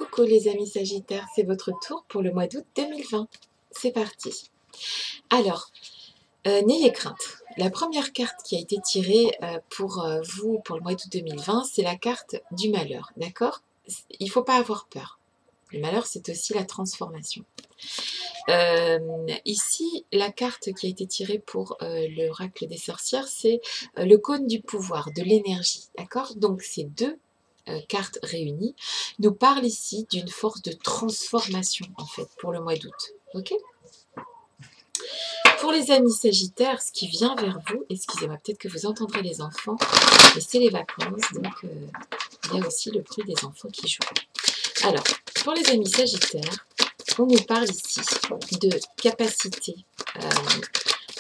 Coucou les amis Sagittaires, c'est votre tour pour le mois d'août 2020. C'est parti. Alors, n'ayez crainte. La première carte qui a été tirée pour vous pour le mois d'août 2020, c'est la carte du malheur, d'accord? Il ne faut pas avoir peur. Le malheur, c'est aussi la transformation. Ici, la carte qui a été tirée pour l'oracle des sorcières, c'est le cône du pouvoir, de l'énergie, d'accord? Donc, ces deux cartes réunies nous parlent ici d'une force de transformation, en fait, pour le mois d'août, ok? Pour les amis Sagittaires, ce qui vient vers vous, excusez-moi, peut-être que vous entendrez les enfants, mais c'est les vacances, donc il y a aussi le bruit des enfants qui jouent. Alors, pour les amis Sagittaires, on nous parle ici de capacité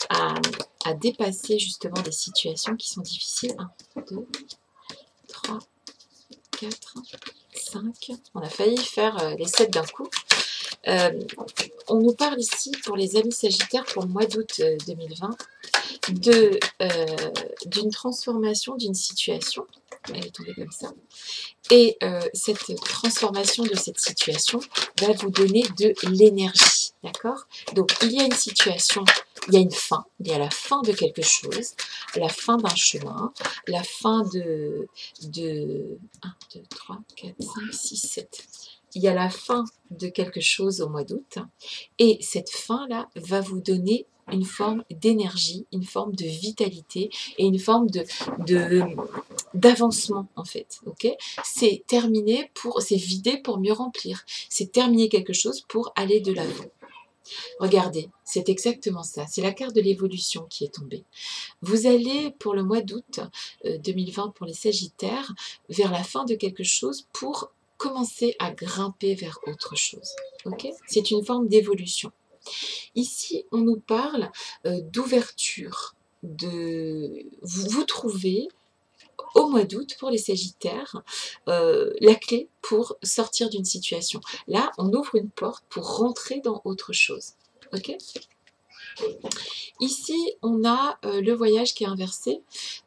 à dépasser justement des situations qui sont difficiles. 1, 2, 3, 4, 5. On a failli faire les 7 d'un coup. On nous parle ici pour les amis Sagittaires pour le mois d'août 2020 d'une transformation d'une situation. Elle est tombée comme ça. Et cette transformation de cette situation va vous donner de l'énergie, d'accord? Donc, il y a une situation, il y a une fin, il y a la fin de quelque chose, la fin d'un chemin, la fin de 1, 2, 3, 4, 5, 6, 7. Il y a la fin de quelque chose au mois d'août, et cette fin-là va vous donner une forme d'énergie, une forme de vitalité et une forme d'avancement en fait, ok? C'est terminé c'est vidé pour mieux remplir. C'est terminer quelque chose pour aller de l'avant. Regardez, c'est exactement ça. C'est la carte de l'évolution qui est tombée. Vous allez pour le mois d'août 2020 pour les Sagittaires vers la fin de quelque chose pour commencer à grimper vers autre chose. Ok? C'est une forme d'évolution. Ici, on nous parle d'ouverture. Vous trouvez au mois d'août, pour les Sagittaires, la clé pour sortir d'une situation. Là, on ouvre une porte pour rentrer dans autre chose. Ok ? Ici, on a le voyage qui est inversé,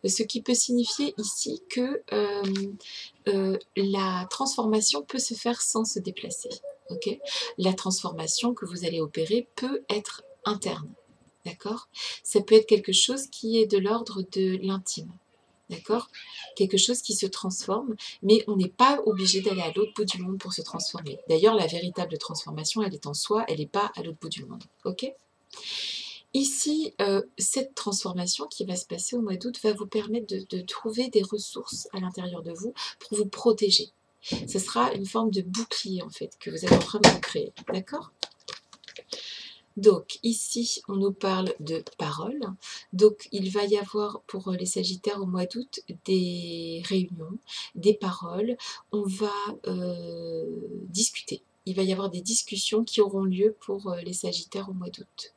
ce qui peut signifier ici que la transformation peut se faire sans se déplacer. Ok ? La transformation que vous allez opérer peut être interne. D'accord ? Ça peut être quelque chose qui est de l'ordre de l'intime. D'accord? Quelque chose qui se transforme, mais on n'est pas obligé d'aller à l'autre bout du monde pour se transformer. D'ailleurs, la véritable transformation, elle est en soi, elle n'est pas à l'autre bout du monde. Ok? Ici, cette transformation qui va se passer au mois d'août va vous permettre de trouver des ressources à l'intérieur de vous pour vous protéger. Ce sera une forme de bouclier, en fait, que vous êtes en train de vous créer. D'accord? Donc ici, on nous parle de paroles. Donc il va y avoir pour les Sagittaires au mois d'août des réunions, des paroles. On va discuter. Il va y avoir des discussions qui auront lieu pour les Sagittaires au mois d'août.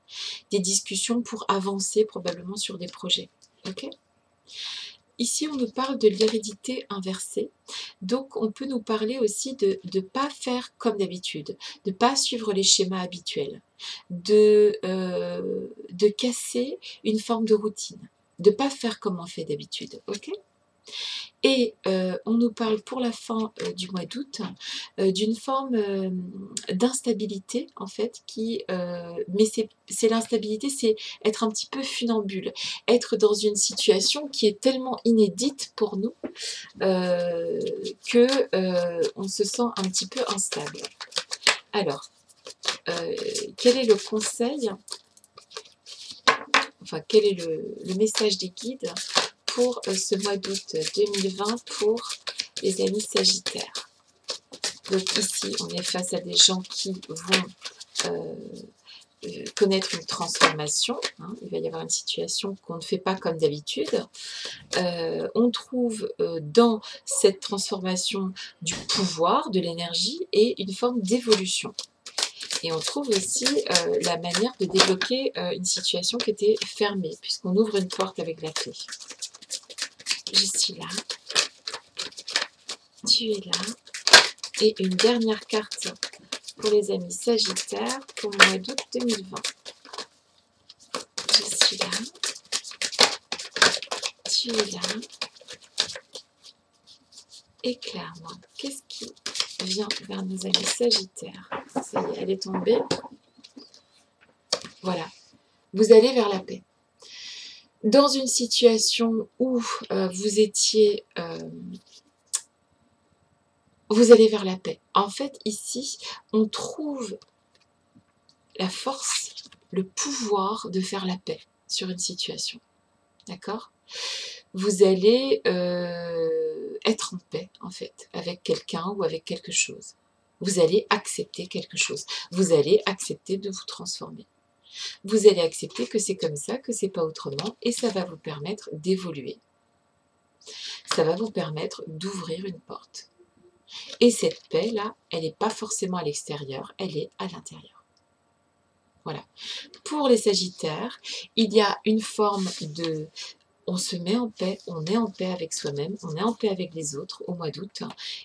Des discussions pour avancer probablement sur des projets. Ok ? Ici, on nous parle de l'hérédité inversée. Donc, on peut nous parler aussi de ne pas faire comme d'habitude, de ne pas suivre les schémas habituels, de casser une forme de routine, de ne pas faire comme on fait d'habitude. Ok ? Et on nous parle pour la fin du mois d'août d'une forme d'instabilité en fait mais c'est l'instabilité, c'est être un petit peu funambule, être dans une situation qui est tellement inédite pour nous que on se sent un petit peu instable. Alors, quel est le conseil, enfin quel est le message des guides pour ce mois d'août 2020 pour les amis Sagittaires? Donc ici, on est face à des gens qui vont connaître une transformation. Hein. Il va y avoir une situation qu'on ne fait pas comme d'habitude. On trouve dans cette transformation du pouvoir, de l'énergie et une forme d'évolution. Et on trouve aussi la manière de débloquer une situation qui était fermée, puisqu'on ouvre une porte avec la clé. Je suis là. Tu es là. Et une dernière carte pour les amis Sagittaires pour le mois d'août 2020. Je suis là. Tu es là. Éclaire-moi. Qu'est-ce qui vient vers nos amis Sagittaires. Ça y est, elle est tombée. Voilà. Vous allez vers la paix. Dans une situation où vous étiez... vous allez vers la paix. En fait, ici, on trouve la force, le pouvoir de faire la paix sur une situation. D'accord ? Vous allez être en paix, en fait, avec quelqu'un ou avec quelque chose. Vous allez accepter quelque chose. Vous allez accepter de vous transformer. Vous allez accepter que c'est comme ça, que c'est pas autrement, et ça va vous permettre d'évoluer. Ça va vous permettre d'ouvrir une porte. Et cette paix-là, elle n'est pas forcément à l'extérieur, elle est à l'intérieur. Voilà. Pour les Sagittaires, il y a une forme de... On se met en paix, on est en paix avec soi-même, on est en paix avec les autres au mois d'août,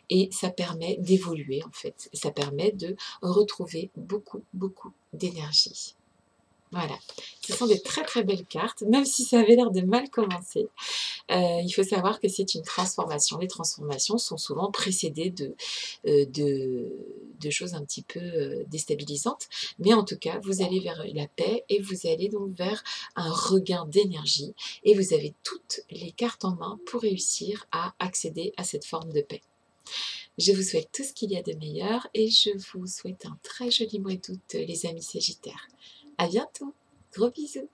et ça permet d'évoluer en fait. Ça permet de retrouver beaucoup, beaucoup d'énergie. Voilà, ce sont des très très belles cartes, même si ça avait l'air de mal commencer. Il faut savoir que c'est une transformation. Les transformations sont souvent précédées de choses un petit peu déstabilisantes. Mais en tout cas, vous allez vers la paix et vous allez donc vers un regain d'énergie. Et vous avez toutes les cartes en main pour réussir à accéder à cette forme de paix. Je vous souhaite tout ce qu'il y a de meilleur et je vous souhaite un très joli mois d'août, les amis Sagittaires. À bientôt, gros bisous.